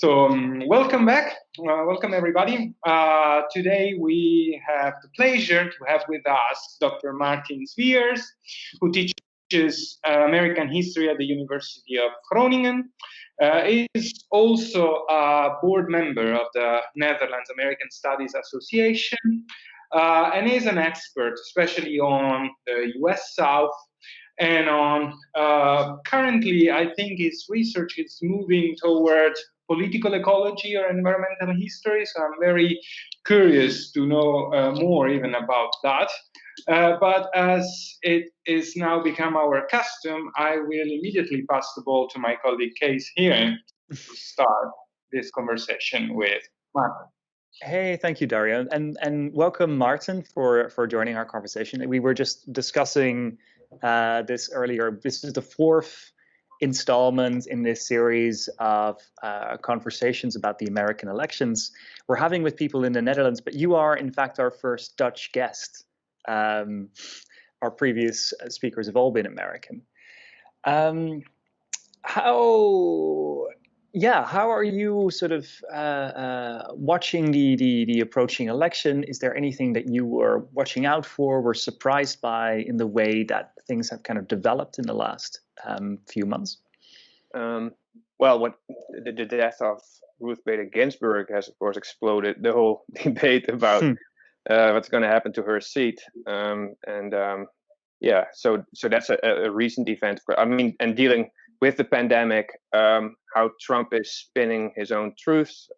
Welcome back. Welcome, everybody. Today we have the pleasure to have with us Dr. Maarten Zwiers, who teaches American history at the University of Groningen. He is also a board member of the Netherlands American Studies Association, and is an expert, especially on the US South. And on currently, I think his research is moving toward political ecology or environmental history. So I'm very curious to know more even about that. But as it is now become our custom, I will immediately pass the ball to my colleague Case here to start this conversation with Maarten. Hey, thank you, Dario, and welcome, Maarten, for joining our conversation. We were just discussing this earlier. This is the fourth installment in this series of conversations about the American elections we're having with people in the Netherlands. But you are, in fact, our first Dutch guest. Our previous speakers have all been American. How are you sort of watching the approaching election? Is there anything that you were watching out for, were surprised by in the way that things have kind of developed in the last few months? Well, the death of Ruth Bader Ginsburg has, of course, exploded the whole debate about what's going to happen to her seat. So that's a recent event. I mean, and dealing with the pandemic, how Trump is spinning his own truths,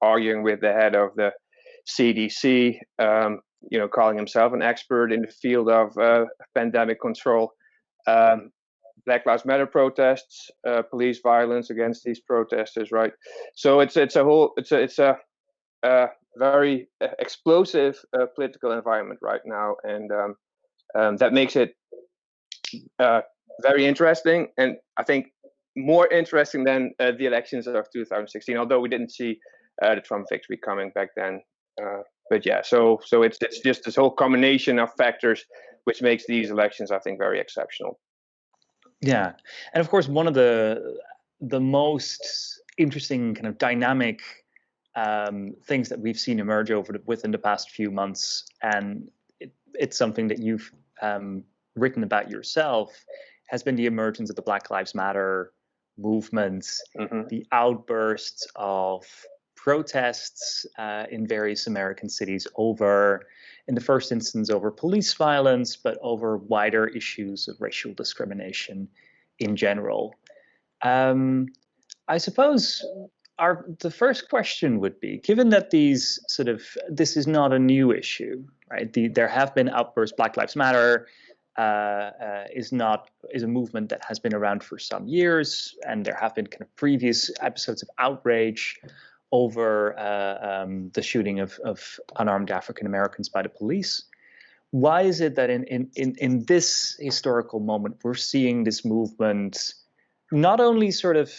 arguing with the head of the CDC, calling himself an expert in the field of pandemic control. Black Lives Matter protests, police violence against these protesters, right? So it's a very explosive political environment right now, and that makes it very interesting, and I think more interesting than the elections of 2016. Although we didn't see the Trump victory coming back then, but yeah. So it's just this whole combination of factors which makes these elections, I think, very exceptional. Yeah, and of course, one of the most interesting kind of dynamic things that we've seen emerge within the past few months, and it's something that you've written about yourself, has been the emergence of the Black Lives Matter movement, the outbursts of protests in various American cities in the first instance, over police violence, but over wider issues of racial discrimination in general. I suppose the first question would be, given that this is not a new issue, right? There have been outbursts. Black Lives Matter is a movement that has been around for some years, and there have been kind of previous episodes of outrage over the shooting of unarmed African Americans by the police. Why is it that in this historical moment we're seeing this movement not only sort of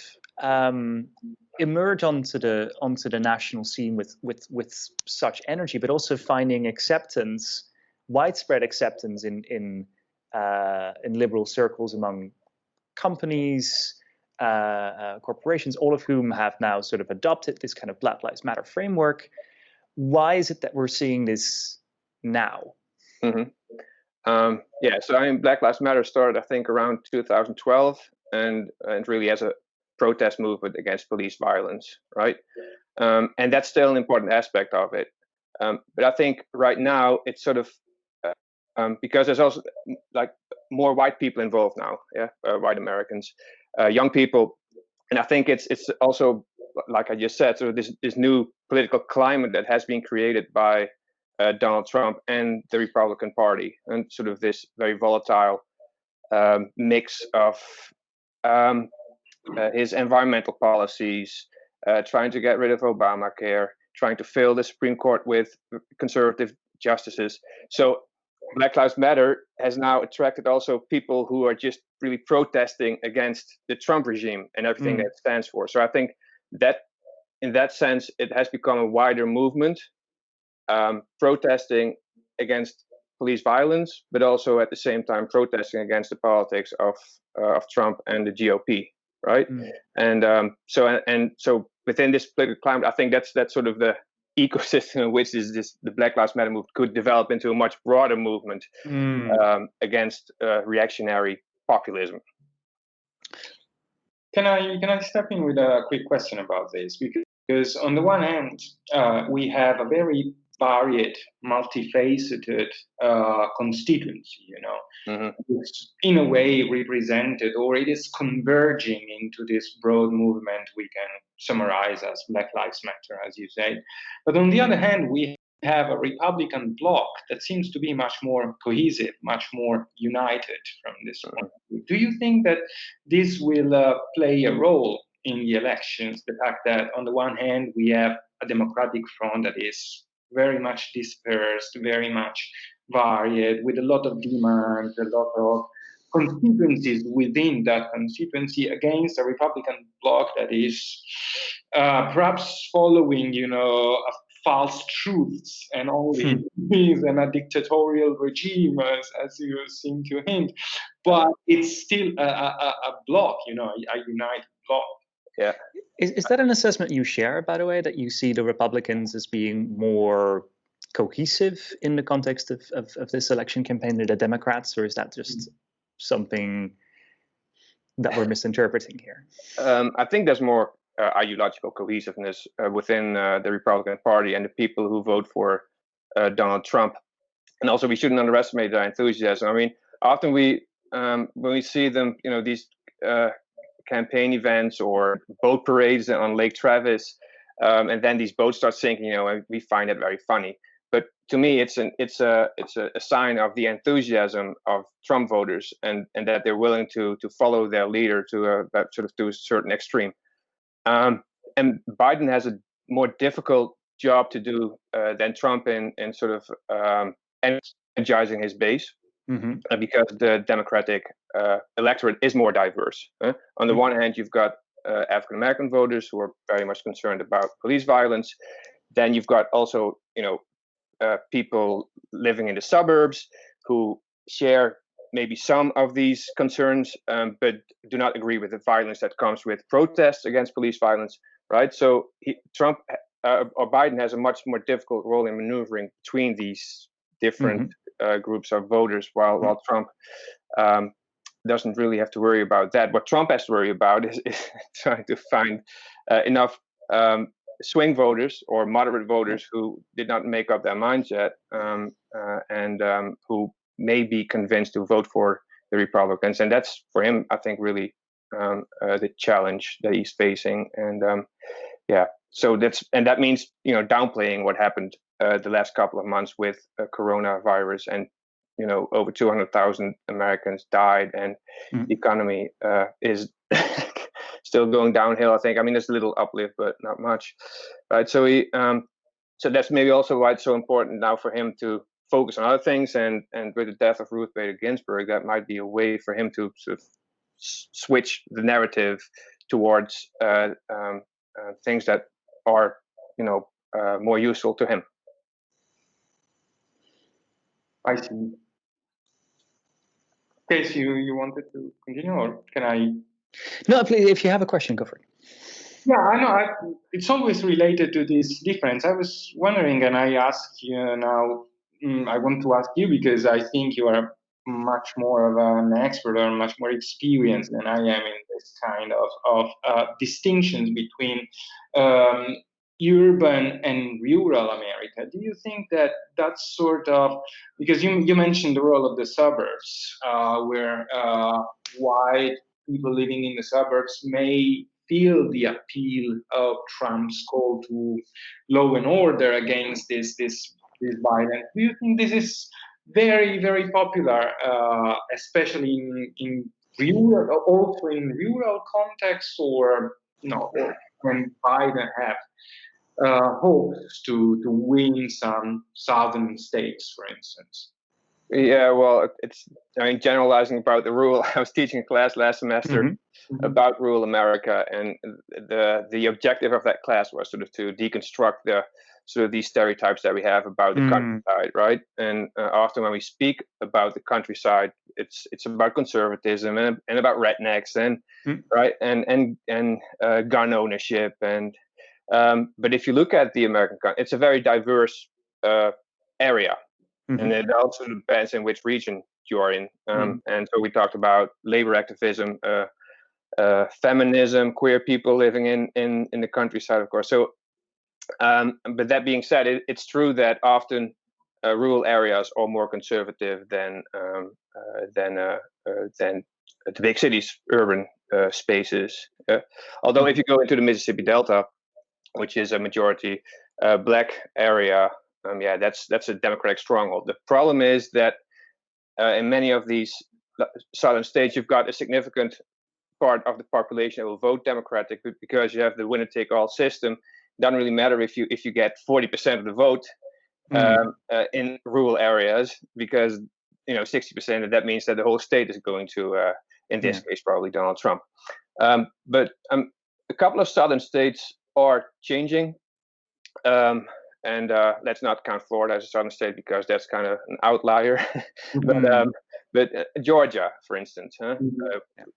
emerge onto the national scene with such energy, but also finding widespread acceptance in liberal circles among companies, corporations, all of whom have now sort of adopted this kind of Black Lives Matter framework? Why is it that we're seeing this now? So I mean, Black Lives Matter started, I think, around 2012, and really as a protest movement against police violence, right? And that's still an important aspect of it. But I think right now it's sort of because there's also like more white people involved now, white Americans, young people, and I think it's also, like I just said, sort of this new political climate that has been created by Donald Trump and the Republican Party, and sort of this very volatile mix of his environmental policies, trying to get rid of Obamacare, trying to fill the Supreme Court with conservative justices. So Black Lives Matter has now attracted also people who are just really protesting against the Trump regime and everything that stands for. So I think that in that sense, it has become a wider movement, protesting against police violence, but also at the same time protesting against the politics of Trump and the GOP, right? And so within this political climate, I think that's sort of the ecosystem in which the Black Lives Matter movement could develop into a much broader movement against reactionary populism. Can I step in with a quick question about this? Because on the one hand, we have a very varied, multifaceted constituency, it's in a way represented, or it is converging into this broad movement we can summarize as Black Lives Matter, as you say. But on the other hand, we have a Republican bloc that seems to be much more cohesive, much more united from this point of view. Do you think that this will play a role in the elections? The fact that on the one hand, we have a Democratic front that is very much dispersed, very much varied, with a lot of demands, a lot of constituencies within that constituency, against a Republican bloc that is perhaps following, false truths and only is in a dictatorial regime, as you seem to hint. But it's still a bloc, a united bloc. Yeah. Is that an assessment you share, by the way, that you see the Republicans as being more cohesive in the context of this election campaign than the Democrats, or is that just something that we're misinterpreting here? I think there's more ideological cohesiveness within the Republican Party and the people who vote for Donald Trump. And also, we shouldn't underestimate their enthusiasm. I mean, often when we see them, these campaign events or boat parades on Lake Travis, and then these boats start sinking, and we find it very funny. But to me, it's a sign of the enthusiasm of Trump voters, and that they're willing to follow their leader to a certain extreme. And Biden has a more difficult job to do than Trump in sort of energizing his base, because the Democratic electorate is more diverse. On the one hand, you've got African American voters who are very much concerned about police violence. Then you've got also, people living in the suburbs who share maybe some of these concerns, but do not agree with the violence that comes with protests against police violence, right? So Trump or Biden has a much more difficult role in maneuvering between these different groups of voters, while Trump doesn't really have to worry about that. What Trump has to worry about is trying to find enough swing voters or moderate voters who did not make up their minds yet, and who may be convinced to vote for the Republicans. And that's, for him, I think, really the challenge that he's facing. And so that means, downplaying what happened the last couple of months with coronavirus, and over 200,000 Americans died, and the economy is still going downhill, I think. I mean, there's a little uplift, but not much, right? So so that's maybe also why it's so important now for him to focus on other things. And with the death of Ruth Bader Ginsburg, that might be a way for him to sort of switch the narrative towards things that are, more useful to him. I see. Okay, so you wanted to continue, or can I? No, please, if you have a question, go for it. Yeah, I know. It's always related to this difference. I was wondering, and I ask you now, I want to ask you because I think you are much more of an expert or much more experienced than I am in this kind of distinctions between urban and rural America. Do you think that that's sort of, because you mentioned the role of the suburbs, where white people living in the suburbs may feel the appeal of Trump's call to law and order against this violence. Do you think this is very, very popular, especially in rural, also in rural contexts, or when Biden have hopes to win some southern states, for instance? Yeah, well, generalizing about the rural. I was teaching a class last semester about rural America, and the objective of that class was sort of to deconstruct these stereotypes that we have about the countryside, right? And often when we speak about the countryside, it's about conservatism and about rednecks and right and gun ownership and But if you look at the American country, it's a very diverse area. And it also depends in which region you are in. And so we talked about labor activism, feminism, queer people living in the countryside, of course. So, but that being said, it's true that often rural areas are more conservative than the big cities, urban spaces. Although if you go into the Mississippi Delta, which is a majority black area, yeah, that's a Democratic stronghold. The problem is that in many of these southern states, you've got a significant part of the population that will vote Democratic because you have the winner-take-all system. It doesn't really matter if you get 40% of the vote in rural areas, because 60%, that means that the whole state is going to, in this case, probably Donald Trump. But a couple of southern states are changing. And let's not count Florida as a southern state because that's kind of an outlier. But Georgia, for instance, a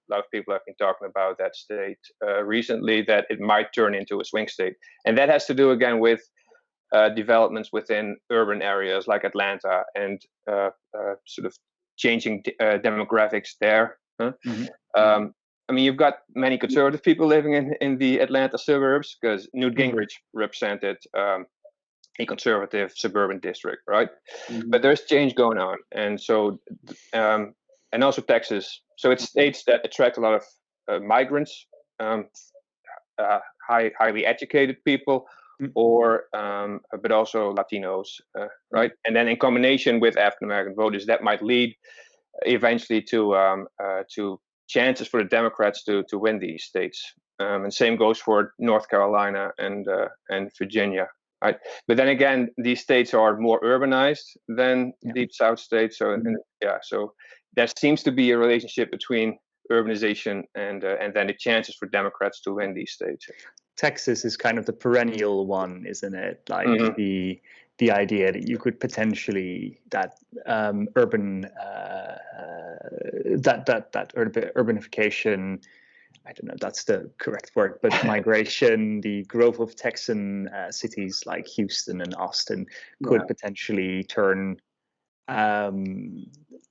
lot of people have been talking about that state recently, that it might turn into a swing state. And that has to do, again, with developments within urban areas like Atlanta and sort of changing demographics there. I mean, you've got many conservative people living in the Atlanta suburbs because Newt Gingrich represented a conservative suburban district, right? But there's change going on, and so and also Texas. So it's states that attract a lot of migrants, highly educated people, or but also Latinos, right? And then in combination with African American voters, that might lead eventually to chances for the Democrats to win these states. And same goes for North Carolina and Virginia. Right. But then again, these states are more urbanized than deep South states. So so there seems to be a relationship between urbanization and then the chances for Democrats to win these states. Texas is kind of the perennial one, isn't it? Like the idea that you could potentially urbanification. I don't know if that's the correct word, but migration, the growth of Texan cities like Houston and Austin could potentially turn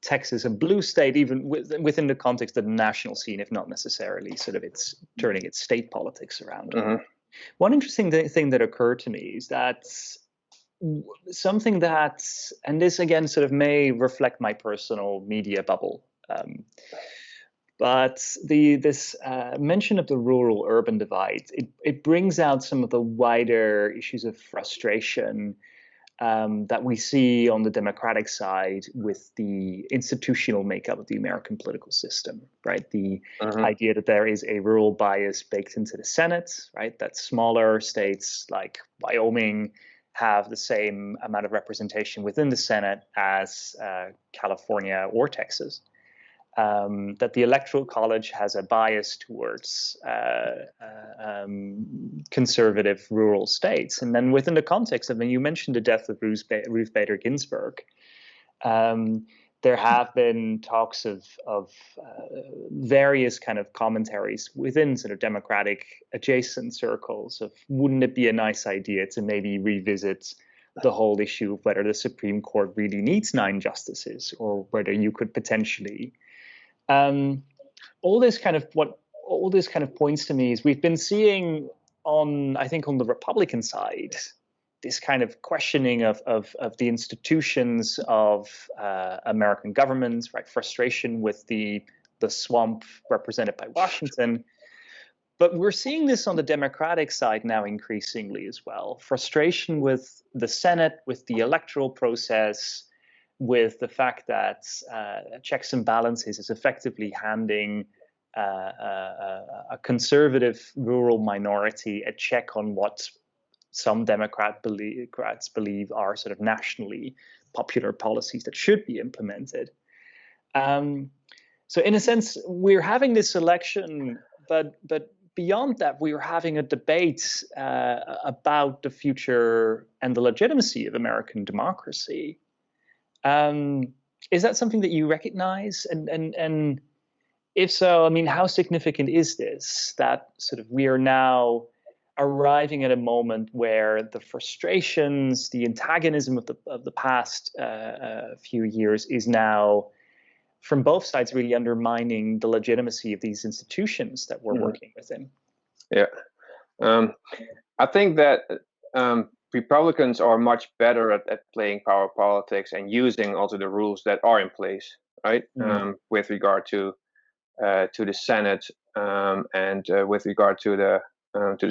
Texas a blue state, even within the context of the national scene, if not necessarily sort of it's turning its state politics around. One interesting thing that occurred to me is that something that, and this again sort of may reflect my personal media bubble, but this mention of the rural-urban divide, it brings out some of the wider issues of frustration that we see on the Democratic side with the institutional makeup of the American political system, right? The idea that there is a rural bias baked into the Senate, right? That smaller states like Wyoming have the same amount of representation within the Senate as California or Texas. That the Electoral College has a bias towards conservative rural states. And then within the context of, when you mentioned the death of Ruth Bader Ginsburg, there have been talks of various kind of commentaries within sort of Democratic adjacent circles of, wouldn't it be a nice idea to maybe revisit the whole issue of whether the Supreme Court really needs 9 justices, or whether you could potentially all this kind of points to me is we've been seeing I think on the Republican side, this kind of questioning of the institutions of American government, right? Frustration with the swamp represented by Washington. But we're seeing this on the Democratic side now increasingly as well. Frustration with the Senate, with the electoral process, with the fact that checks and balances is effectively handing a conservative rural minority a check on what some Democrats believe are sort of nationally popular policies that should be implemented. So in a sense, we're having this election, but beyond that, we're having a debate about the future and the legitimacy of American democracy. Is that something that you recognize? And if so, I mean, how significant is this, that sort of we are now arriving at a moment where the frustrations, the antagonism of the past few years is now, from both sides, really undermining the legitimacy of these institutions that we're working within. Yeah, I think that Republicans are much better at playing power politics and using also the rules that are in place, right? With regard to the Senate and with regard to the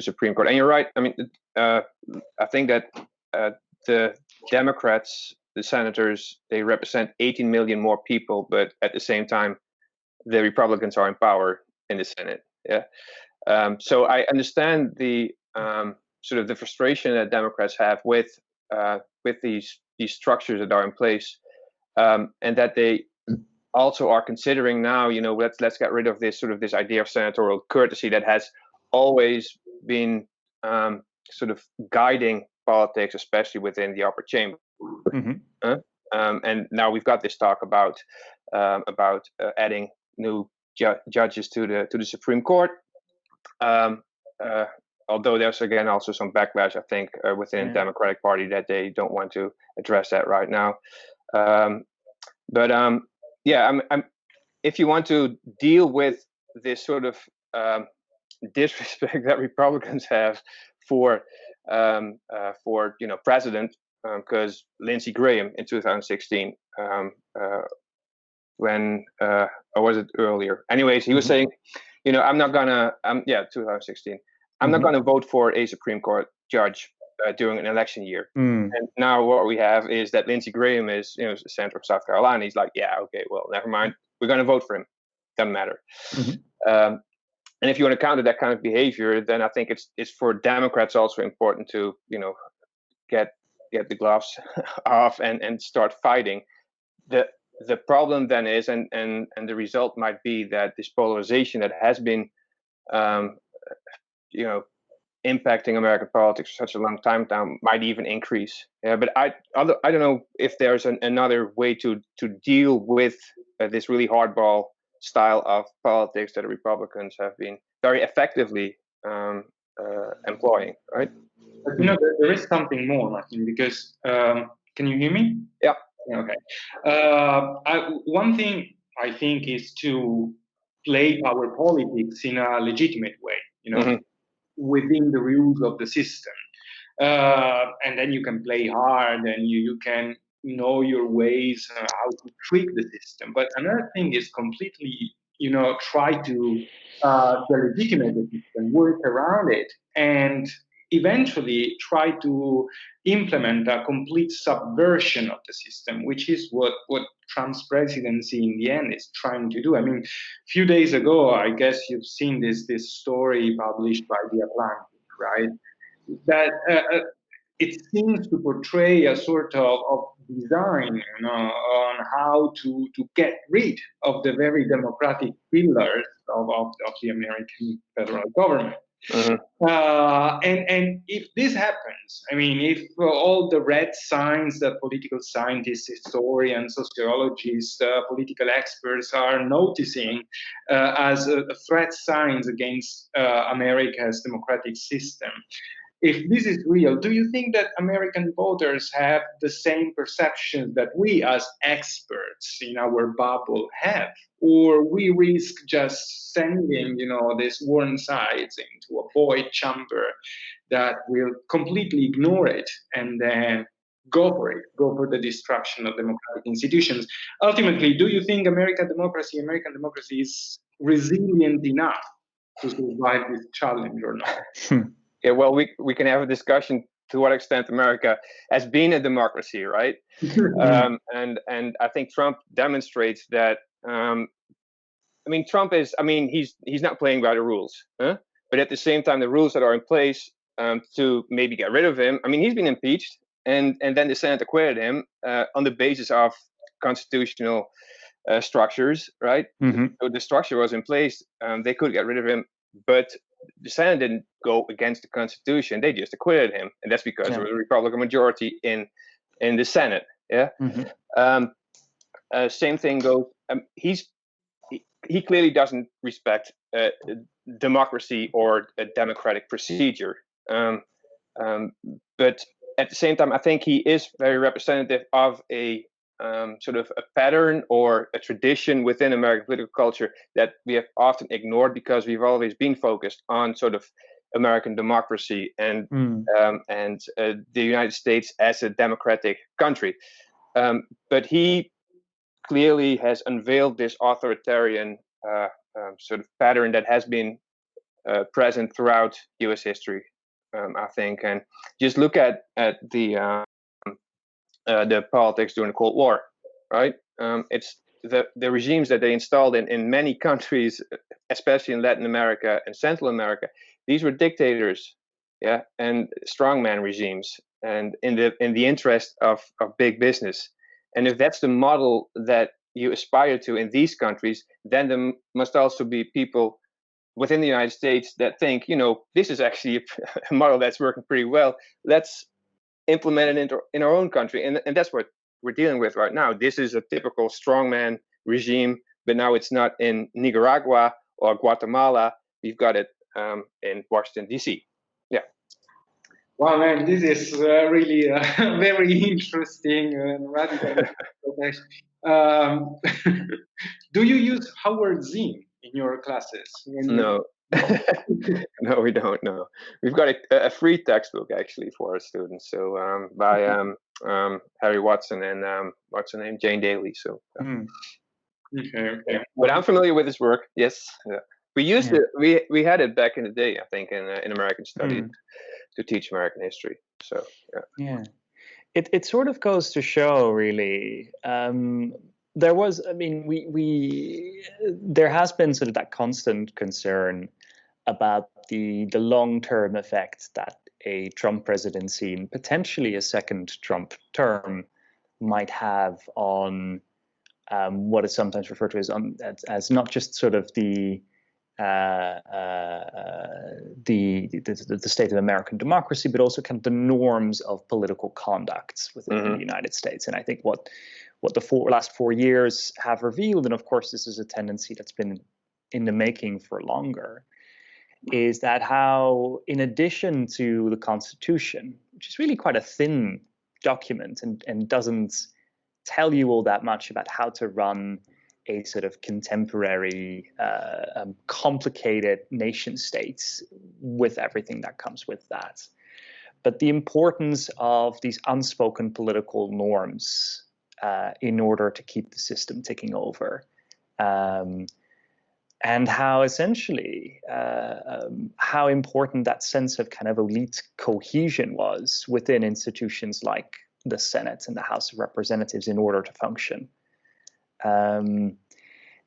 Supreme Court. And you're right. I mean, I think that the Democrats, the senators, they represent 18 million more people, but at the same time, the Republicans are in power in the Senate. Yeah. So I understand the sort of the frustration that Democrats have with these structures that are in place, and that they also are considering now, let's get rid of this idea of senatorial courtesy that has always been sort of guiding politics, especially within the upper chamber. And now we've got this talk about adding new judges to the Supreme Court. Although there's again also some backlash, I think, within the Democratic Party that they don't want to address that right now. If you want to deal with this sort of disrespect that Republicans have for president, because Lindsey Graham in 2016, when or was it earlier? Anyways, he was saying, I'm not gonna, 2016, I'm not gonna vote for a Supreme Court judge during an election year. And now what we have is that Lindsey Graham is, senator of South Carolina. He's like, yeah, okay, well, never mind. We're going to vote for him. Doesn't matter. And if you want to counter that kind of behavior, then I think it's for Democrats also important to, get the gloves off and start fighting. The problem then is, and the result might be that this polarization that has been, impacting American politics for such a long time now might even increase. Yeah, but I don't know if there's another way to deal with this really hardball style of politics that the Republicans have been very effectively employing. Right? But, there is something more, Martin, because can you hear me? Yeah. Okay. One thing I think is to play power politics in a legitimate way. Within the rules of the system, and then you can play hard and you can know your ways, how to trick the system. But another thing is completely try to delegitimate the system, work around it, and eventually try to implement a complete subversion of the system, which is what Trump's presidency in the end is trying to do. I mean, a few days ago, I guess you've seen this story published by The Atlantic, right? That it seems to portray a sort of design on how to get rid of the very democratic pillars of the American federal government. And if this happens, I mean, if all the red signs that political scientists, historians, sociologists, political experts are noticing as threat signs against America's democratic system, if this is real, do you think that American voters have the same perception that we as experts in our bubble have? Or we risk just sending, these warm sides into a void chamber that will completely ignore it and then go for the destruction of democratic institutions? Ultimately, do you think American democracy is resilient enough to survive this challenge or not? Yeah, well, we can have a discussion to what extent America has been a democracy, right? And I think Trump demonstrates that. Trump is. He's not playing by the rules, huh? But at the same time, the rules that are in place to maybe get rid of him. He's been impeached, and then the Senate acquitted him on the basis of constitutional structures, right? So the structure was in place. They could get rid of him, but the Senate didn't go against the Constitution; they just acquitted him, and that's because there was a Republican majority in the Senate. Yeah. Same thing goes. He clearly doesn't respect democracy or a democratic procedure. But at the same time, I think he is very representative of a sort of a pattern or a tradition within American political culture that we have often ignored because we've always been focused on sort of American democracy and the United States as a democratic country. But he clearly has unveiled this authoritarian sort of pattern that has been present throughout U.S. history, I think. And just look at the politics during the Cold War, right? It's the regimes that they installed in many countries, especially in Latin America and Central America. These were dictators, yeah, and strongman regimes, and in the interest of big business. And if that's the model that you aspire to in these countries, then there must also be people within the United States that think, this is actually a model that's working pretty well. Let's implement it in our own country. And that's what we're dealing with right now. This is a typical strongman regime, but now it's not in Nicaragua or Guatemala. We've got it in Washington, D.C. Yeah. Wow, man, this is really very interesting and radical. Do you use Howard Zinn in your classes? No. No, we don't. No, we've got a free textbook actually for our students. So by Harry Watson and what's her name, Jane Daly. So okay. But I'm familiar with his work. Yes, we used it. We had it back in the day, I think, in American Studies to teach American history. So yeah. It sort of goes to show, really. There was, I mean, there has been sort of that constant concern about the long-term effect that a Trump presidency and potentially a second Trump term might have on what is sometimes referred to as not just sort of the state of American democracy, but also kind of the norms of political conduct within the United States. And I think what the last 4 years have revealed, and of course this is a tendency that's been in the making for longer, is that how, in addition to the Constitution, which is really quite a thin document and doesn't tell you all that much about how to run a sort of contemporary, complicated nation states with everything that comes with that. But the importance of these unspoken political norms in order to keep the system ticking over. And how essentially, how important that sense of kind of elite cohesion was within institutions like the Senate and the House of Representatives in order to function. And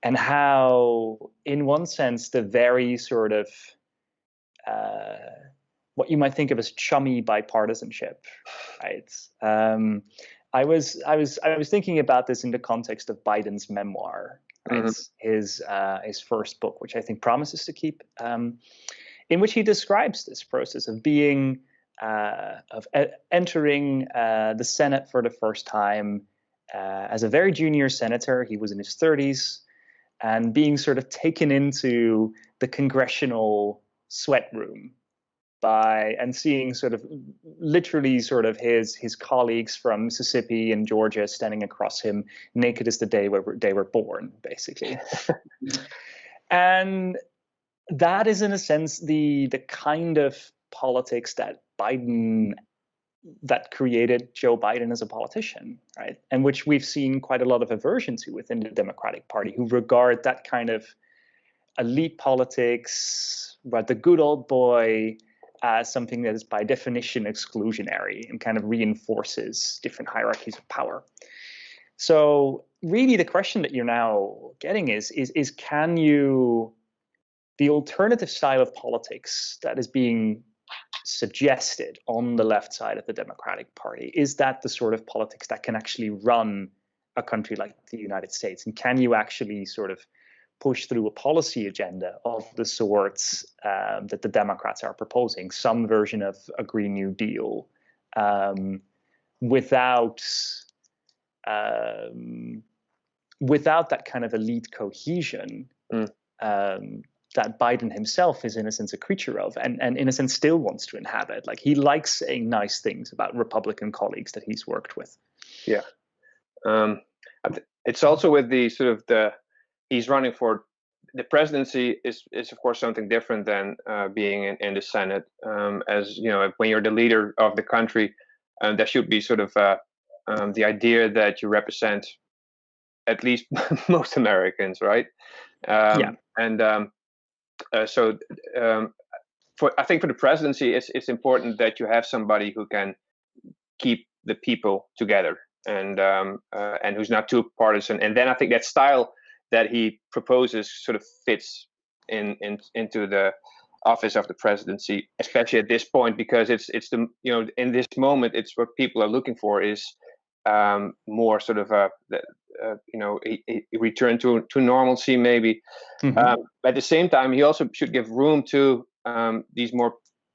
how, in one sense, the very sort of what you might think of as chummy bipartisanship, right? I was thinking about this in the context of Biden's memoir, right? His first book, which I think promises to keep, in which he describes this process of being entering the Senate for the first time as a very junior senator. He was in his 30s, and being sort of taken into the congressional sweat room and seeing sort of literally sort of his colleagues from Mississippi and Georgia standing across him, naked as the day they were born, basically. And that is, in a sense, the kind of politics that created Joe Biden as a politician, right? And which we've seen quite a lot of aversion to within the Democratic Party, who regard that kind of elite politics, but the good old boy, as something that is by definition exclusionary and kind of reinforces different hierarchies of power. So really the question that you're now getting is can you, the alternative style of politics that is being suggested on the left side of the Democratic Party, is that the sort of politics that can actually run a country like the United States? And can you actually sort of push through a policy agenda of the sorts that the Democrats are proposing, some version of a Green New Deal, without that kind of elite cohesion that Biden himself is, in a sense, a creature of, and in a sense still wants to inhabit. Like, he likes saying nice things about Republican colleagues that he's worked with. Yeah. It's also with the sort of he's running for the presidency is of course something different than being in the Senate. As you know, when you're the leader of the country, there should be sort of the idea that you represent at least most Americans, right? And I think for the presidency, it's important that you have somebody who can keep the people together and who's not too partisan. And then I think that style that he proposes sort of fits into the office of the presidency, especially at this point, because it's the, you know, in this moment, it's what people are looking for is more sort of a return to normalcy, maybe. At the same time, he also should give room to these more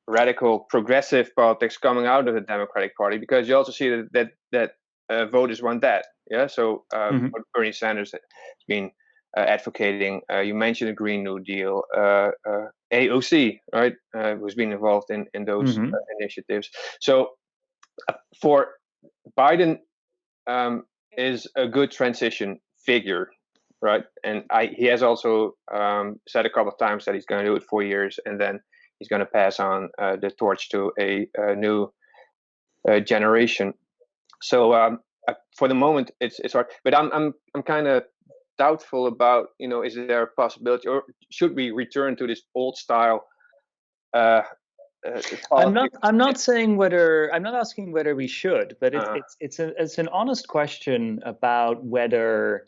radical progressive politics coming out of the Democratic Party, because you also see that voters want that. Yeah. So what Bernie Sanders has been advocating. You mentioned the Green New Deal, AOC, right? Who's been involved in those initiatives. So for Biden is a good transition figure, right? And he has also said a couple of times that he's going to do it 4 years, and then he's going to pass on the torch to a new generation. So for the moment, it's hard. But I'm kind of doubtful about, you know, is there a possibility, or should we return to this old style? I'm not saying whether, I'm not asking whether we should, but it's an honest question about whether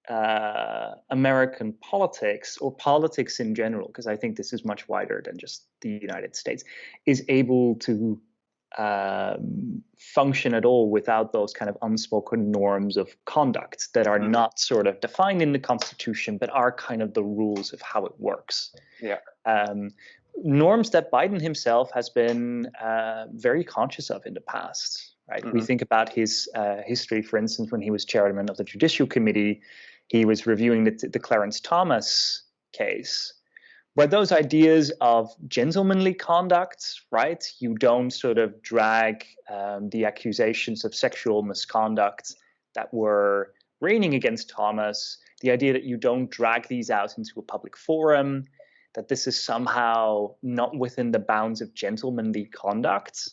American politics, or politics in general, because I think this is much wider than just the United States, is able to function at all without those kind of unspoken norms of conduct that are not sort of defined in the Constitution, but are kind of the rules of how it works. Yeah. Norms that Biden himself has been very conscious of in the past, right? We think about his history, for instance, when he was chairman of the Judicial Committee, he was reviewing the Clarence Thomas case, where those ideas of gentlemanly conduct, right? You don't sort of drag the accusations of sexual misconduct that were raining against Thomas, the idea that you don't drag these out into a public forum, that this is somehow not within the bounds of gentlemanly conduct,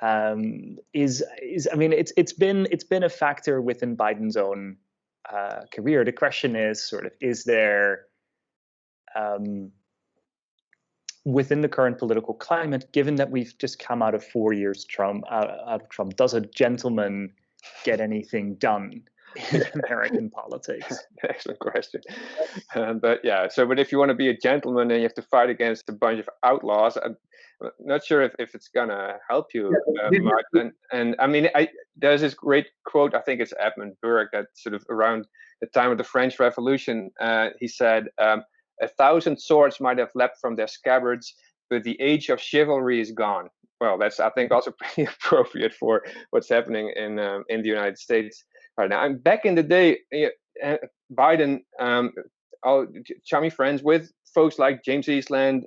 I mean, it's been a factor within Biden's own career. The question is sort of, is there within the current political climate, given that we've just come out of 4 years out of Trump, does a gentleman get anything done in American politics? Excellent question. But if you want to be a gentleman and you have to fight against a bunch of outlaws, I'm not sure if it's gonna help you much. And I mean, there's this great quote, I think it's Edmund Burke, that sort of around the time of the French Revolution, he said, 1,000 swords might have leapt from their scabbards, but the age of chivalry is gone. Well, that's, I think, also pretty appropriate for what's happening in the United States right now. And back in the day, Biden, chummy friends with folks like James Eastland,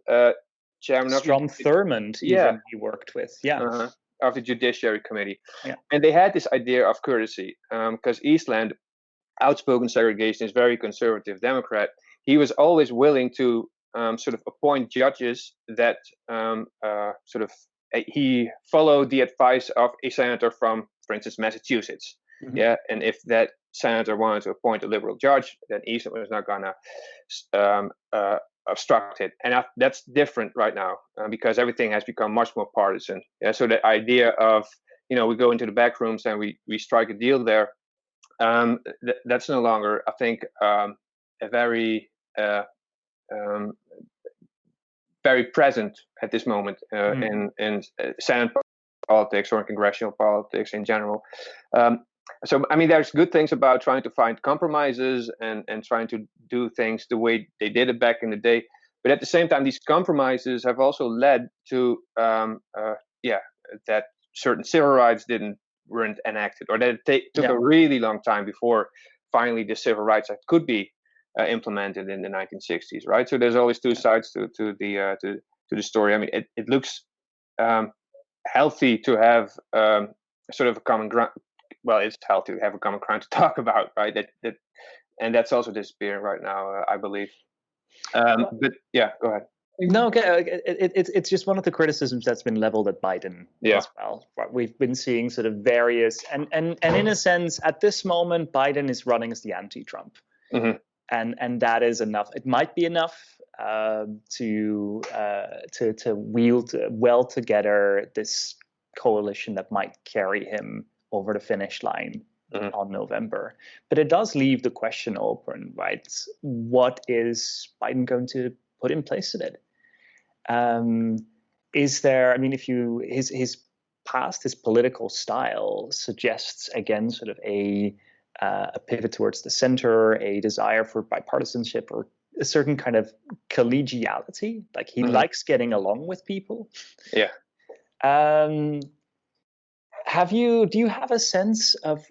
chairman of Strom Thurmond, even he worked with, of the Judiciary Committee. Yeah. And they had this idea of courtesy, because Eastland, outspoken segregationist, very conservative Democrat, he was always willing to sort of appoint judges that he followed the advice of a senator from, for instance, Massachusetts. Yeah, and if that senator wanted to appoint a liberal judge, then Eastland was not gonna obstruct it. And that's different right now because everything has become much more partisan. Yeah, so the idea of, you know, we go into the back rooms and we strike a deal there, that's no longer, I think, a very very present at this moment in Senate politics or in congressional politics in general. So, I mean, there's good things about trying to find compromises and trying to do things the way they did it back in the day. But at the same time, these compromises have also led to, that certain civil rights weren't enacted, or that it took a really long time before finally the Civil Rights Act could be implemented in the 1960s, right? So there's always two sides to the story. I mean, it looks healthy to have sort of a common ground. Well, it's healthy to have a common ground to talk about, right? And that's also disappearing right now, I believe. But yeah, go ahead. No, okay. It's just one of the criticisms that's been leveled at Biden as well. We've been seeing sort of various, and in a sense, at this moment, Biden is running as the anti-Trump, and that is enough. It might be enough to wield well together this coalition that might carry him over the finish line on November. But it does leave the question open, right? What is Biden going to put in place of it? Is there? I mean, if you his political style suggests again sort of a pivot towards the center, a desire for bipartisanship, or a certain kind of collegiality. Like he likes getting along with people. Yeah. Do you have a sense of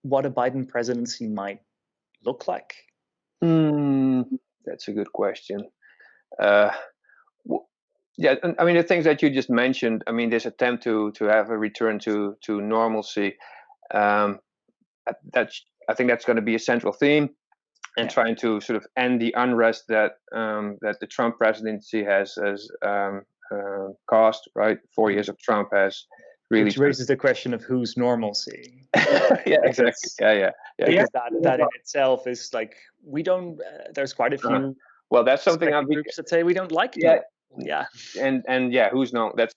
what a Biden presidency might look like? That's a good question. Yeah, I mean, the things that you just mentioned, I mean, this attempt to have a return to normalcy, I think that's going to be a central theme, and trying to sort of end the unrest that the Trump presidency has caused, right? 4 years of Trump has really... Which raises the question of whose normalcy. Yeah, exactly. Yeah. Because that in itself is like, we don't, there's quite a few... Well, that's something groups that say we don't like it. Yeah. And yeah, who's no? That's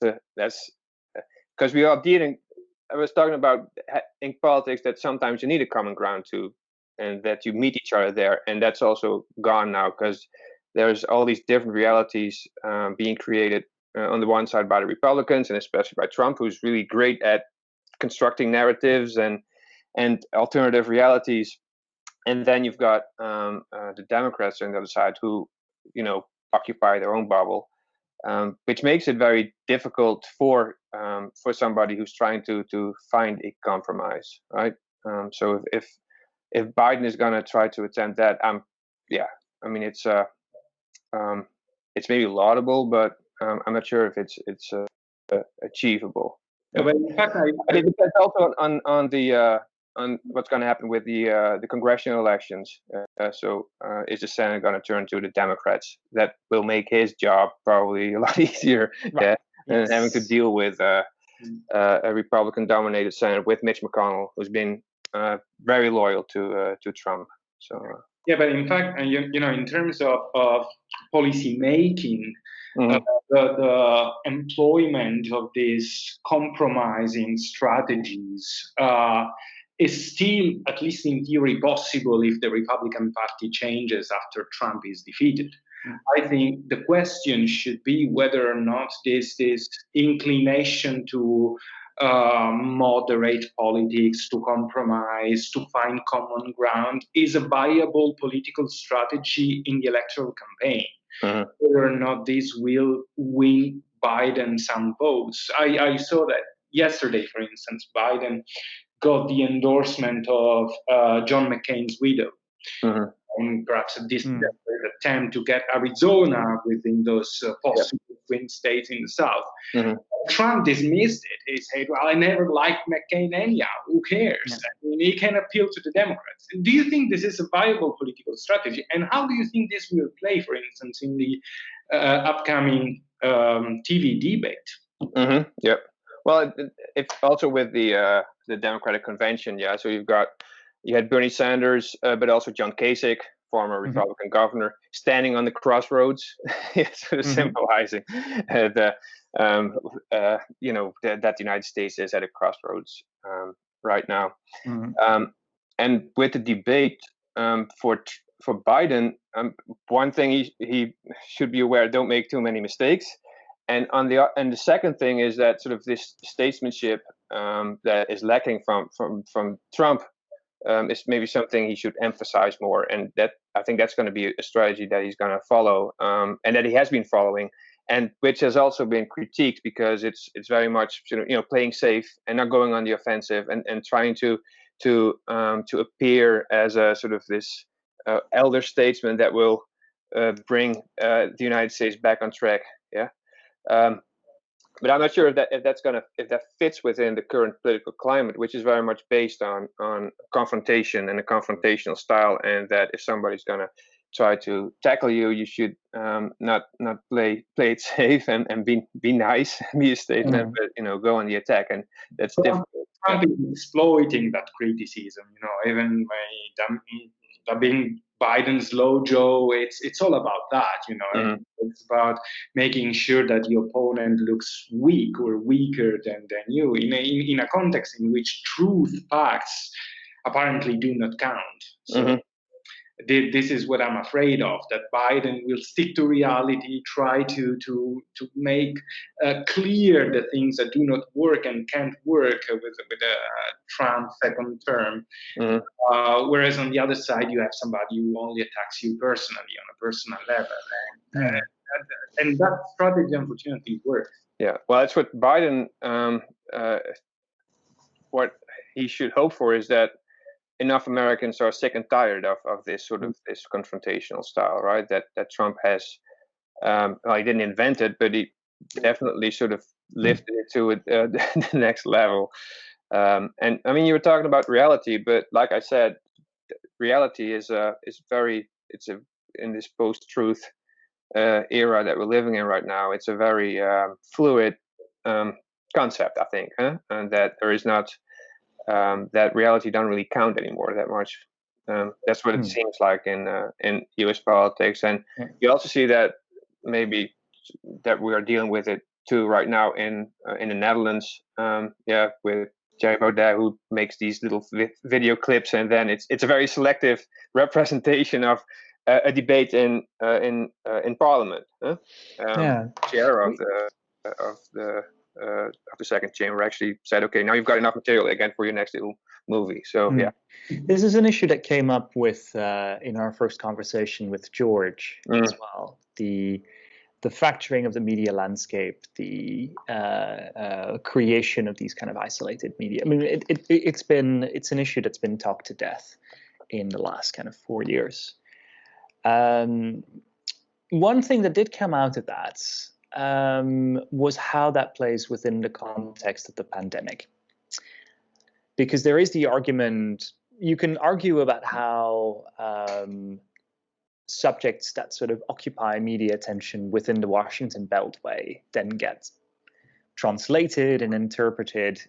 because we are dealing. I was talking about in politics that sometimes you need a common ground to, and that you meet each other there, and that's also gone now because there's all these different realities being created on the one side by the Republicans and especially by Trump, who's really great at constructing narratives and alternative realities, and then you've got the Democrats on the other side who, occupy their own bubble. Which makes it very difficult for somebody who's trying to find a compromise, right? So if Biden is going to try to attempt that, I mean it's maybe laudable, but I'm not sure if it's achievable. Yeah, but in fact, it depends also on what's going to happen with the congressional elections. So is the Senate going to turn to the Democrats? That will make his job probably a lot easier than having to deal with a Republican-dominated Senate with Mitch McConnell, who's been very loyal to Trump. So yeah, but in fact, in terms of policy making, the employment of these compromising strategies is still, at least in theory, possible if the Republican Party changes after Trump is defeated. I think the question should be whether or not this inclination to moderate politics, to compromise, to find common ground is a viable political strategy in the electoral campaign. Whether or not this will win Biden some votes. I saw that yesterday, for instance, Biden got the endorsement of John McCain's widow. And perhaps this attempt to get Arizona within those possible swing states in the South. Trump dismissed it. He said, well, I never liked McCain anyhow. Who cares? I mean, he can appeal to the Democrats. And do you think this is a viable political strategy? And how do you think this will play, for instance, in the upcoming TV debate? Yeah. Well, it's also with the Democratic convention. Yeah. So you had Bernie Sanders, but also John Kasich, former Republican governor, standing on the crossroads, sort of symbolizing that the United States is at a crossroads right now. And with the debate for Biden, one thing he should be aware: don't make too many mistakes. And the second thing is that sort of this statesmanship that is lacking from Trump is maybe something he should emphasize more, and that I think that's going to be a strategy that he's going to follow, and that he has been following, and which has also been critiqued because it's very much playing safe and not going on the offensive and trying to appear as a sort of this elder statesman that will bring the United States back on track. Yeah. But I'm not sure if that fits within the current political climate, which is very much based on confrontation and a confrontational style, and that if somebody's going to try to tackle you, you should not play it safe and be nice, be a statesman, but go on the attack, and that's difficult. Trump is exploiting that criticism, even by dubbing Biden slow Joe. It's all about that, It's about making sure that the opponent looks weak or weaker than you in a context in which facts apparently do not count. So this is what I'm afraid of, that Biden will stick to reality, try to make clear the things that do not work and can't work with a Trump second term. Whereas on the other side, you have somebody who only attacks you personally on a personal level. And that strategy, unfortunately, works. Yeah, well, that's what Biden, what he should hope for is that enough Americans are sick and tired of this sort of this confrontational style, right? That Trump has, he didn't invent it, but he definitely sort of lifted it to the next level. And I mean, you were talking about reality, but like I said, reality is in this post-truth era that we're living in right now. It's a very fluid concept, I think, and that there is not. That reality doesn't really count anymore that much. That's what it seems like in U.S. politics, and you also see that maybe that we are dealing with it too right now in the Netherlands. With Thierry Baudet, who makes these little video clips, and then it's a very selective representation of a debate in Parliament. Chair of the second chamber actually said, okay, now you've got enough material again for your next little movie. So this is an issue that came up with in our first conversation with George as well. The fracturing of the media landscape, the creation of these kind of isolated media. I mean, it's an issue that's been talked to death in the last kind of 4 years. One thing that did come out of that was how that plays within the context of the pandemic. Because there is the argument, you can argue about how subjects that sort of occupy media attention within the Washington Beltway then get translated and interpreted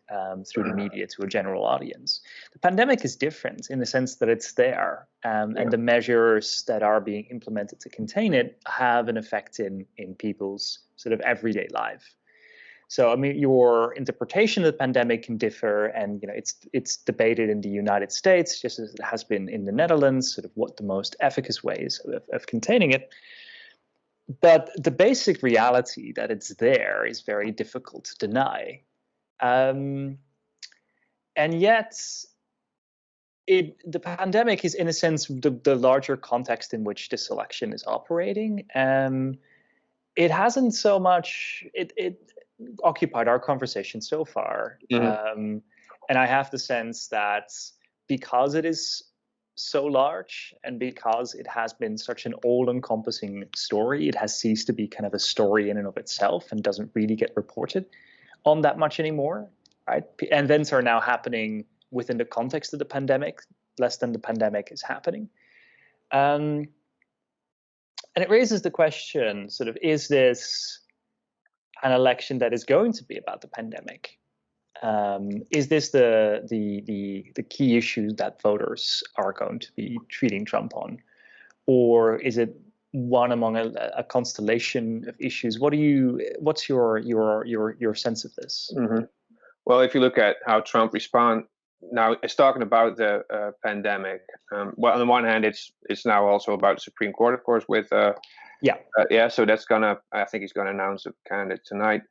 through the media to a general audience. The pandemic is different in the sense that it's there, and the measures that are being implemented to contain it have an effect in people's sort of everyday life. So, I mean, your interpretation of the pandemic can differ, and it's debated in the United States, just as it has been in the Netherlands, sort of what the most efficacious ways of containing it. But the basic reality that it's there is very difficult to deny. And yet, the pandemic is, in a sense, the larger context in which this election is operating. It hasn't so much, it occupied our conversation so far. And I have the sense that because it is so large and because it has been such an all-encompassing story, it has ceased to be kind of a story in and of itself and doesn't really get reported on that much anymore, right? And events are now happening within the context of the pandemic, less than the pandemic is happening. And it raises the question, sort of, is this an election that is going to be about the pandemic? Is this the key issue that voters are going to be treating Trump on, or is it one among a constellation of issues? What's your sense of this? Well, if you look at how Trump responds now, it's talking about the pandemic. Well, on the one hand, it's now also about the Supreme Court, of course, with so that's I think he's gonna announce a candidate tonight.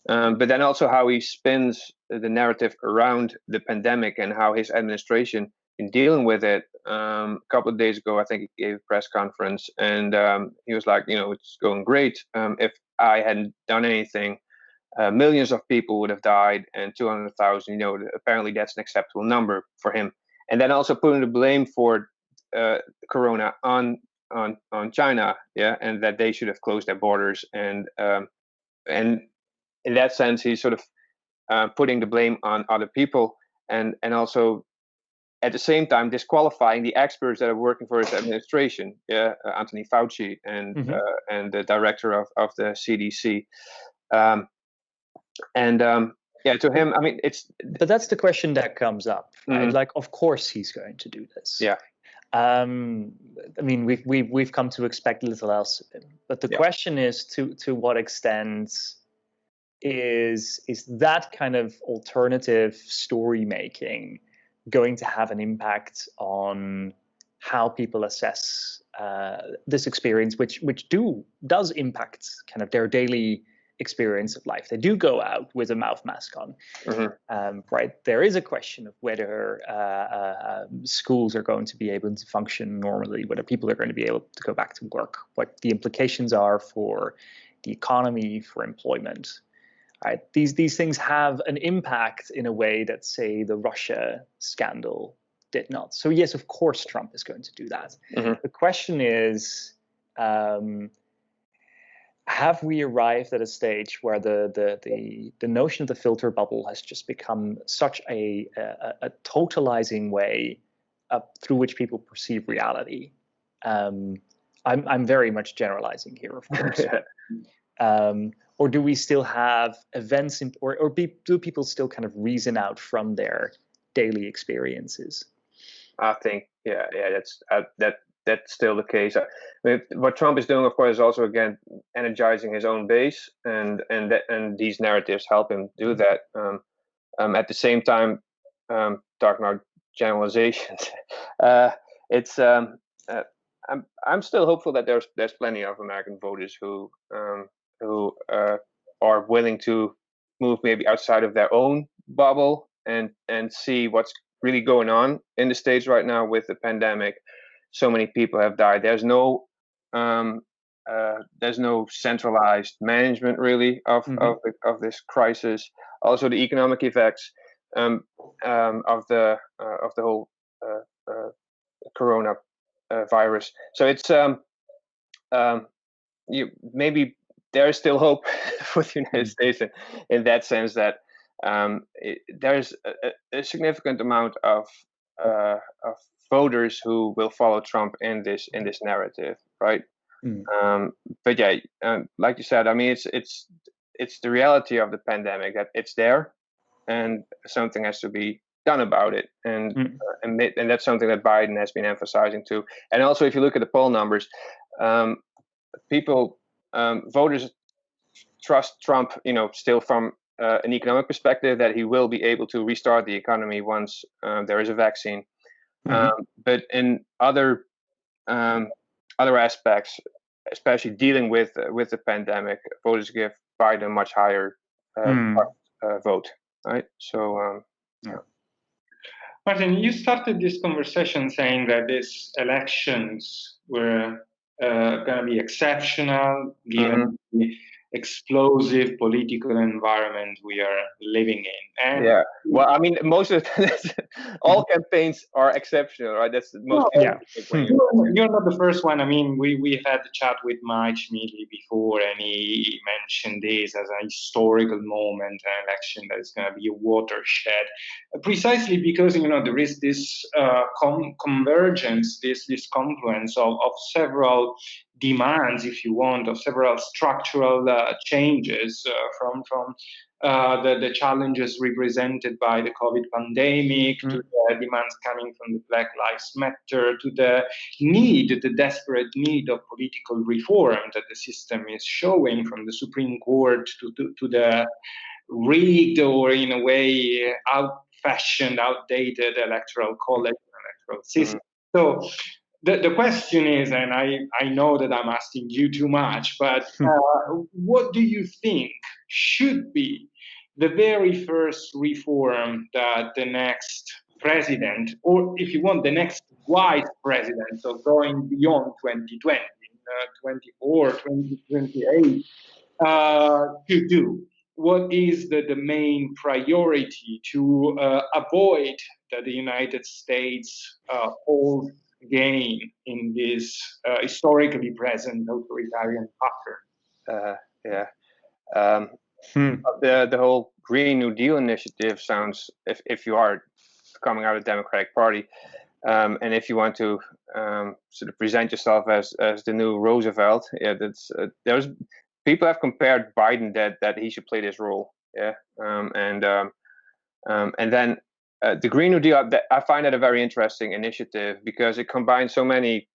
But then also how he spins the narrative around the pandemic and how his administration in dealing with it. A couple of days ago, I think he gave a press conference, and he was like, it's going great. If I hadn't done anything, millions of people would have died, and 200,000. Apparently that's an acceptable number for him. And then also putting the blame for Corona on China, and that they should have closed their borders, and in that sense, he's sort of putting the blame on other people, and also at the same time disqualifying the experts that are working for his administration, Anthony Fauci and the director of the CDC, to him, I mean, but that's the question that comes up, right? Like, of course he's going to do this. Yeah. I mean, we've come to expect little else of him, but the question is to what extent is that kind of alternative story making going to have an impact on how people assess this experience, which does impact kind of their daily experience of life. They do go out with a mouth mask on, right? There is a question of whether schools are going to be able to function normally, whether people are going to be able to go back to work, what the implications are for the economy, for employment. Right? These things have an impact in a way that, say, the Russia scandal did not. So yes, of course, Trump is going to do that. The question is, have we arrived at a stage where the notion of the filter bubble has just become such a totalizing way through which people perceive reality? I'm very much generalizing here, of course. Or do we still have events, do people still kind of reason out from their daily experiences? I think, that's still the case. I mean, what Trump is doing, of course, is also again energizing his own base, and these narratives help him do that. At the same time, talking about generalizations, I'm still hopeful that there's plenty of American voters who are willing to move maybe outside of their own bubble and see what's really going on in the States right now with the pandemic. So many people have died. There's no centralized management really of this crisis. Also, the economic effects of the whole corona virus. So it's maybe there is still hope for the United States in that sense, that there's a significant amount of voters who will follow Trump in this narrative, right? But like you said, I mean, it's the reality of the pandemic that it's there, and something has to be done about it, and that's something that Biden has been emphasizing too. And also, if you look at the poll numbers, voters trust Trump, still from an economic perspective, that he will be able to restart the economy once there is a vaccine. But in other aspects, especially dealing with the pandemic, voters give Biden a much higher vote, right? So, Maarten, you started this conversation saying that these elections were going to be exceptional given the explosive political environment we are living in. And well, I mean, most of all campaigns are exceptional, right? That's the most. You're not the first one. I mean, we had a chat with Mike Schmidli before, and he mentioned this as a historical moment, an election that is going to be a watershed, precisely because there is this convergence, this confluence of several demands, if you want, of several structural changes from the challenges represented by the COVID pandemic, to the demands coming from the Black Lives Matter, to the desperate need of political reform that the system is showing, from the Supreme Court to the rigged, or in a way outfashioned, outdated electoral college and electoral system. So the question is, and I know that I'm asking you too much, but what do you think should be the very first reform that the next president, or if you want, the next vice president, so going beyond 2020, 24, 2028, to do? What is the main priority to avoid that the United States falls gain in this historically present authoritarian pattern? Yeah. The whole Green New Deal initiative sounds, if you are coming out of the Democratic Party, and if you want to sort of present yourself as the new Roosevelt, yeah, that's there's people have compared Biden that he should play this role, yeah, and then the Green New Deal, I find that a very interesting initiative because it combines so many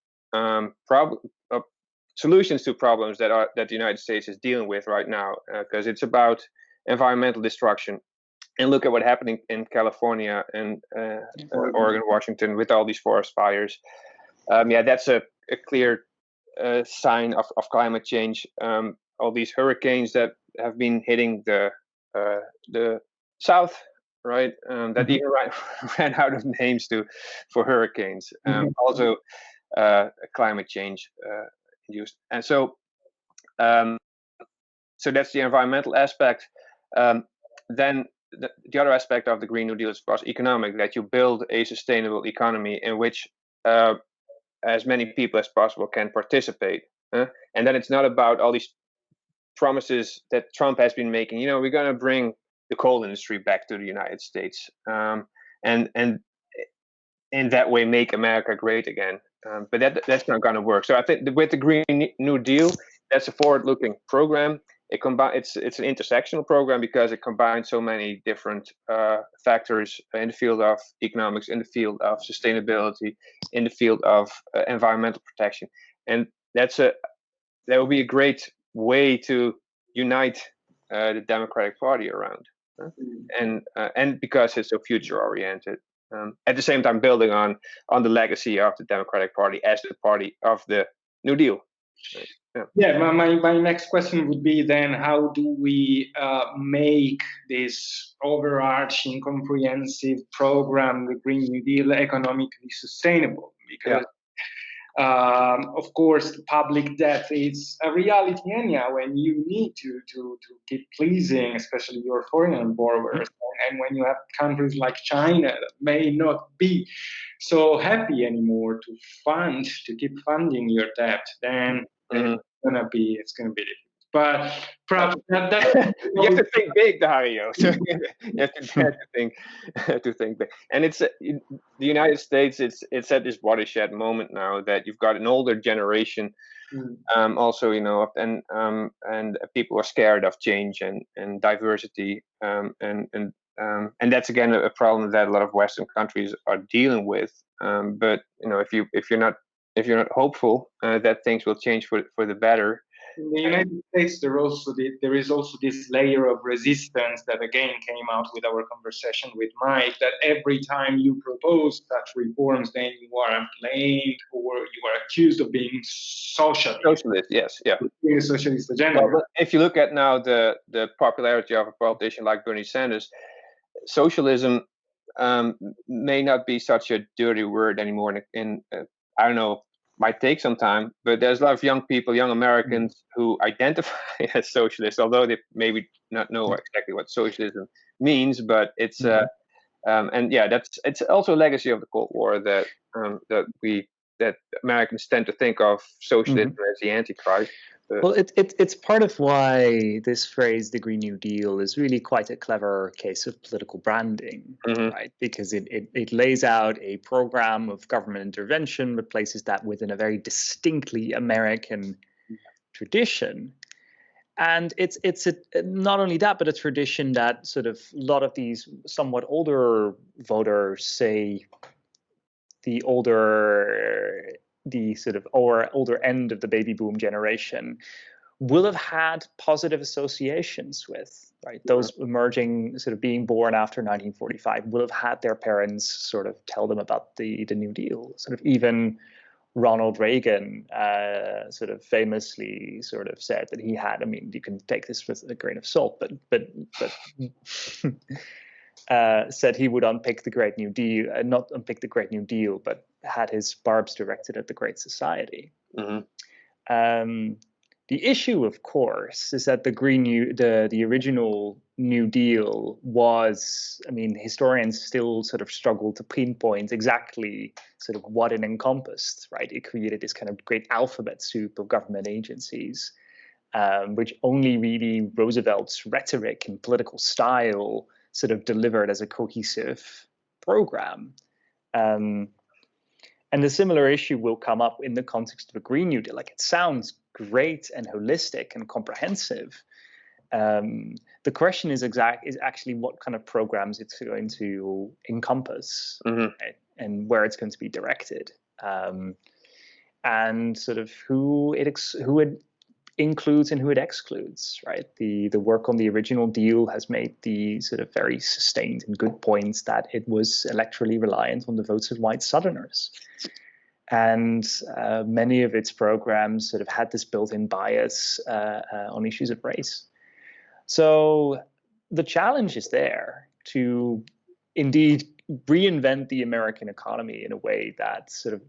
solutions to problems that the United States is dealing with right now, because it's about environmental destruction. And look at what's happening in California and Oregon, Washington, with all these forest fires. Yeah, that's a clear sign of climate change. All these hurricanes that have been hitting the South, right? That even ran out of names for hurricanes. Also, climate change induced, and so that's the environmental aspect. Then the other aspect of the Green New Deal is, of course, economic, that you build a sustainable economy in which as many people as possible can participate. And then it's not about all these promises that Trump has been making. You know, we're going to bring the coal industry back to the United States, and in that way make America great again. But that's not going to work. So I think with the Green New Deal, that's a forward-looking program. It's an intersectional program because it combines so many different factors in the field of economics, in the field of sustainability, in the field of environmental protection, and that will be a great way to unite the Democratic Party around, and because it's so future-oriented. At the same time, building on the legacy of the Democratic Party as the party of the New Deal. Yeah, my next question would be then, how do we make this overarching comprehensive program, the Green New Deal, economically sustainable? Because of course, public debt is a reality anyhow, and you need to keep pleasing, especially your foreign borrowers. And when you have countries like China that may not be so happy anymore to keep funding your debt, then it's gonna be difficult. But perhaps you have to think big, Dario. So you have to think big. And it's the United States. It's at this watershed moment now that you've got an older generation. Also, you know, and people are scared of change and diversity. And that's again a problem that a lot of Western countries are dealing with. But you know, if you're not hopeful that things will change for the better. In the United States, there is also this layer of resistance that again came out with our conversation with Mike, that every time you propose such reforms, then you are blamed or you are accused of being socialist. Socialist, yes, yeah. Being a socialist agenda. Well, if you look at now the popularity of a politician like Bernie Sanders, socialism may not be such a dirty word anymore. In I don't know, might take some time, but there's a lot of young people, young Americans who identify as socialists, although they maybe not know exactly what socialism means. But it's and yeah, it's also a legacy of the Cold War that Americans tend to think of socialism as the Antichrist. Well, it's part of why this phrase, the Green New Deal, is really quite a clever case of political branding, right? Because it lays out a program of government intervention, but places that within a very distinctly American tradition. And it's not only that, but a tradition that sort of a lot of these somewhat older voters, say the sort of older end of the baby boom generation, will have had positive associations with, right? Those emerging, sort of being born after 1945, will have had their parents sort of tell them about the New Deal. Sort of even Ronald Reagan sort of famously sort of said that he had, I mean, you can take this with a grain of salt, but said he would unpick the Great New Deal, not unpick the Great New Deal, but had his barbs directed at the Great Society. The The issue, of course, is that the original New Deal was, I mean, historians still sort of struggle to pinpoint exactly sort of what it encompassed, right? It created this kind of great alphabet soup of government agencies, which only really Roosevelt's rhetoric and political style sort of delivered as a cohesive program. And a similar issue will come up in the context of a Green New Deal. Like, it sounds great and holistic and comprehensive. The question is actually what kind of programs it's going to encompass, right? And where it's going to be directed, and sort of who it includes and who it excludes, right? The work on the original deal has made the sort of very sustained and good points that it was electorally reliant on the votes of white Southerners. And many of its programs sort of had this built-in bias on issues of race. So the challenge is there to indeed reinvent the American economy in a way that sort of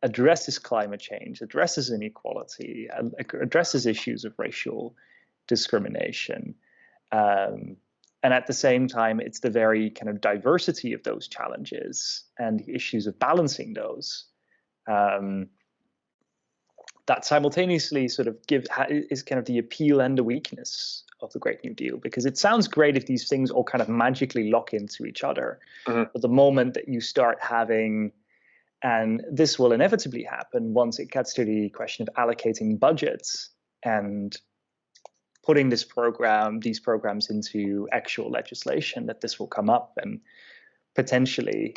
addresses climate change, addresses inequality, addresses issues of racial discrimination. And at the same time, it's the very kind of diversity of those challenges and the issues of balancing those that simultaneously sort of is kind of the appeal and the weakness of the Great New Deal, because it sounds great if these things all kind of magically lock into each other. But the moment that you start having, and this will inevitably happen once it gets to the question of allocating budgets and putting these programs into actual legislation, that this will come up, and potentially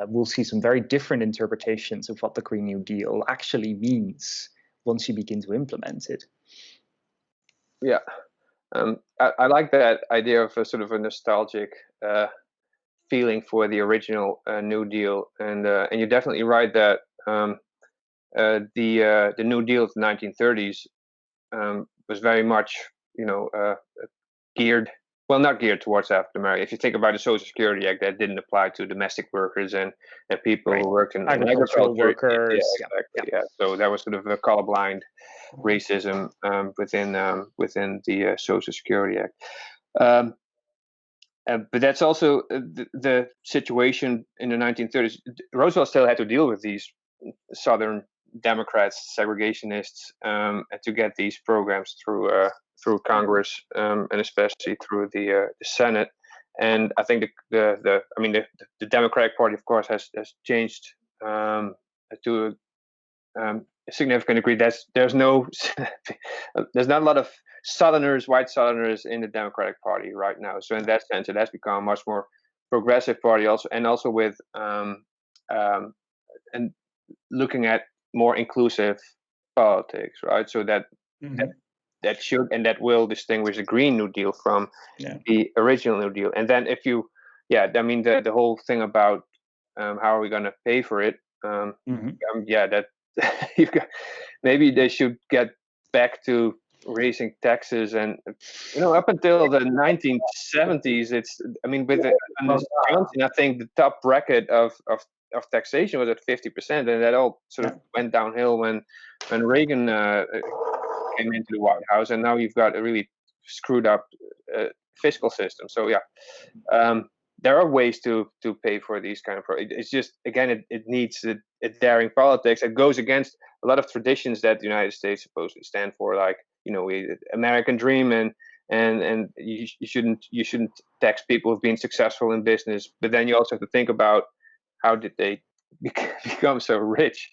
we'll see some very different interpretations of what the Green New Deal actually means once you begin to implement it. Yeah, I like that idea of a sort of a nostalgic feeling for the original New Deal, and you're definitely right that the New Deal of the 1930s was very much, geared. Well, not geared towards African Americans. If you think about the Social Security Act, that didn't apply to domestic workers and people who worked in agricultural workers. Yeah, exactly. Yeah. So that was sort of a colorblind racism within the Social Security Act. But that's also the situation in the 1930s. Roosevelt still had to deal with these Southern Democrats, segregationists, to get these programs through Congress, and especially through the Senate. And I think the Democratic Party, of course, has changed to a significant degree. There's not a lot of white Southerners in the Democratic Party right now. So in that sense, it has become a much more progressive party, also with and looking at more inclusive politics, right? So that should and that will distinguish the Green New Deal from the original New Deal. And then the whole thing about how are we going to pay for it? That maybe they should get back to raising taxes, and up until the 1970s, with Johnson, I think the top bracket of taxation was at 50%, and that all sort of went downhill when Reagan came into the White House, and now you've got a really screwed up fiscal system. So there are ways to pay for these kind of projects. It's just, again, it needs a daring politics. It goes against a lot of traditions that the United States supposedly stand for, like American dream, and you shouldn't tax people who've been successful in business. But then you also have to think about how did they become so rich.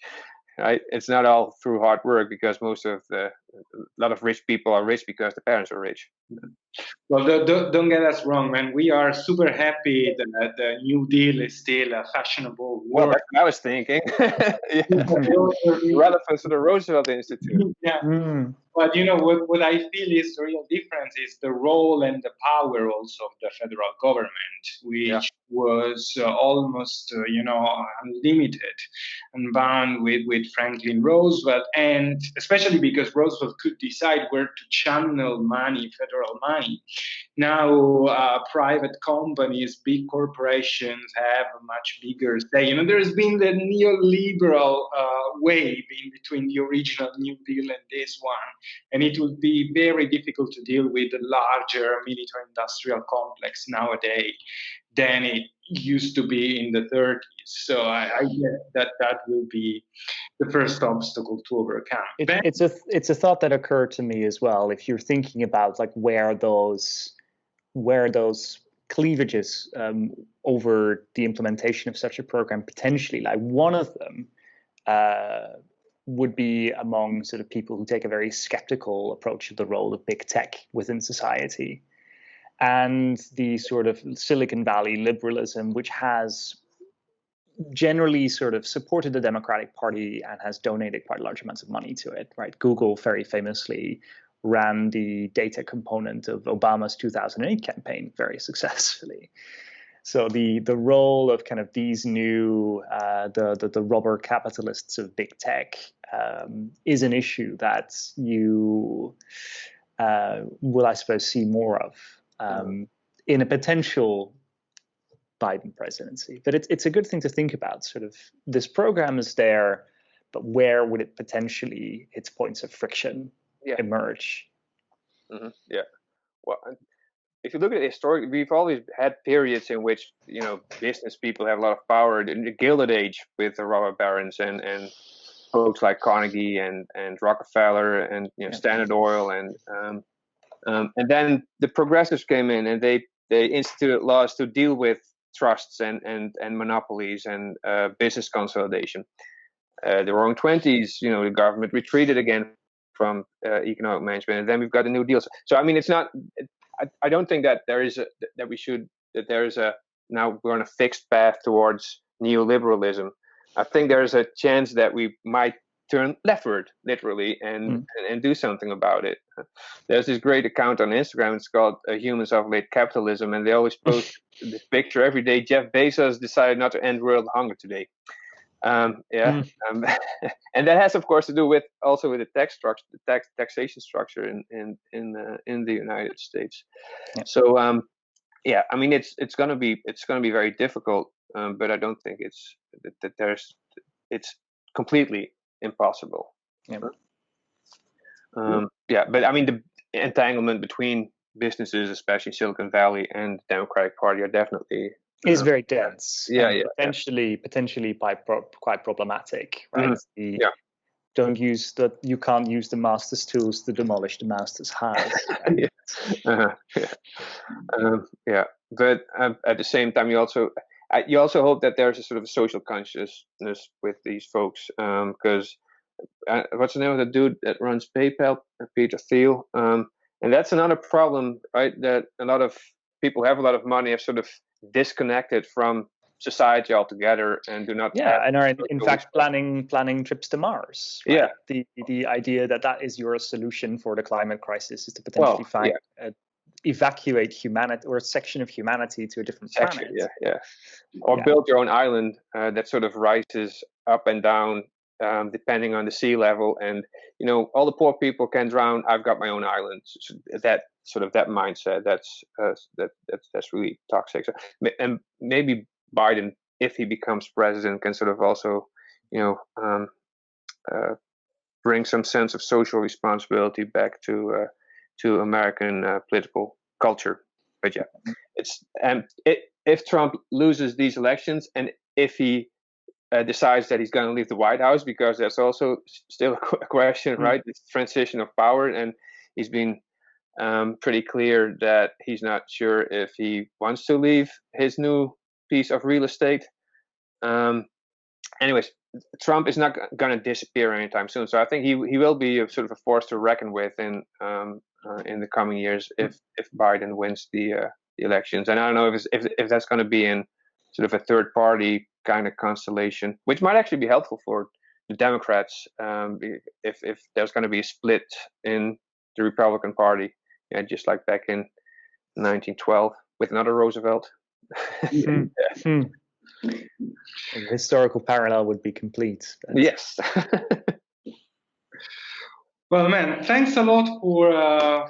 Right? It's not all through hard work, because a lot of rich people are rich because the parents are rich. Well, don't get us wrong, man. We are super happy that the New Deal is still a fashionable word. Well, that's what I was thinking. Relevance to the Roosevelt Institute. Yeah. But what I feel is the real difference is the role and the power also of the federal government, which was almost unlimited and bound with Franklin Roosevelt, and especially because Roosevelt could decide where to channel money, federal money. Now, private companies, big corporations have a much bigger say. There's been the neoliberal wave in between the original New Deal and this one. and it would be very difficult to deal with the larger military-industrial complex nowadays than it used to be in the 30s. So I get that will be the first obstacle to overcome. It's a thought that occurred to me as well. If you're thinking about like where those cleavages over the implementation of such a program potentially, like one of them would be among sort of people who take a very skeptical approach to the role of big tech within society, and the sort of Silicon Valley liberalism, which has generally sort of supported the Democratic Party and has donated quite large amounts of money to it, right? Google very famously ran the data component of Obama's 2008 campaign very successfully. So the role of kind of these new the rubber capitalists of big tech is an issue that you will, I suppose, see more of in a potential Biden presidency. But it's a good thing to think about. Sort of this program is there, but where would it potentially its points of friction emerge? Mm-hmm. Yeah. Well, if you look at it historically, we've always had periods in which business people have a lot of power. In the Gilded Age with the robber barons and folks like Carnegie and Rockefeller and Standard Oil and then the progressives came in and they instituted laws to deal with trusts and monopolies and business consolidation. The Roaring '20s, the government retreated again from economic management, and then we've got the New Deal. So I mean, it's not. I don't think that there is now we're on a fixed path towards neoliberalism. I think there is a chance that we might turn leftward, literally, and do something about it. There's this great account on Instagram. It's called Humans of Late Capitalism, and they always post this picture every day. Jeff Bezos decided not to end world hunger today. And that has, of course, to do with the tax structure, the taxation structure in the United States. Yeah. So I mean, it's going to be very difficult, but I don't think it's completely impossible. Yeah. But I mean, the entanglement between businesses, especially Silicon Valley and the Democratic Party, are definitely is very dense. Potentially quite problematic, right? You can't use the master's tools to demolish the master's house. Right? But at the same time, you also hope that there's a sort of social consciousness with these folks, because what's the name of the dude that runs PayPal? Peter Thiel. And that's another problem, right? That a lot of people have a lot of money have sort of disconnected from society altogether and do not and are in fact planning trips to Mars, right? The idea that is your solution for the climate crisis is to potentially evacuate humanity or a section of humanity to a different planet, or build your own island that sort of rises up and down depending on the sea level, and all the poor people can drown. I've got my own island. So that mindset, that's really toxic. So, and maybe Biden, if he becomes president, can sort of also bring some sense of social responsibility back to American political culture. But it's if Trump loses these elections, and if he decides that he's going to leave the White House, because that's also still a question, right? It's transition of power, and he's been pretty clear that he's not sure if he wants to leave his new piece of real estate. Anyways, Trump is not going to disappear anytime soon, so I think he will be a sort of a force to reckon with in the coming years if Biden wins the elections. And I don't know if that's going to be in sort of a third party kind of constellation, which might actually be helpful for the Democrats if there's going to be a split in the Republican Party, just like back in 1912 with another Roosevelt. The historical parallel would be complete. Yes. Well, man, thanks a lot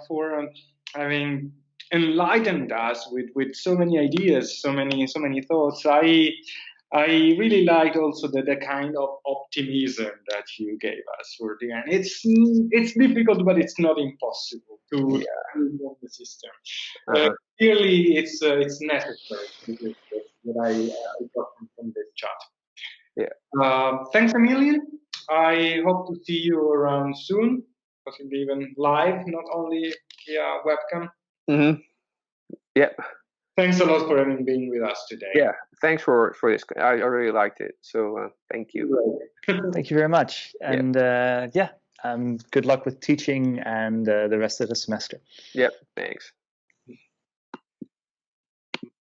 for having enlightened us with so many ideas, so many thoughts. I really liked also the kind of optimism that you gave us for the end. It's difficult, but it's not impossible to improve the system. Clearly, it's necessary. That's what I got from this chat. Thanks a million. I hope to see you around soon, possibly even live, not only via webcam. Mm-hmm. Yep. Thanks a lot for having been with us today. Yeah, thanks for this. I really liked it. So thank you. Thank you very much. And good luck with teaching and the rest of the semester. Yep, thanks.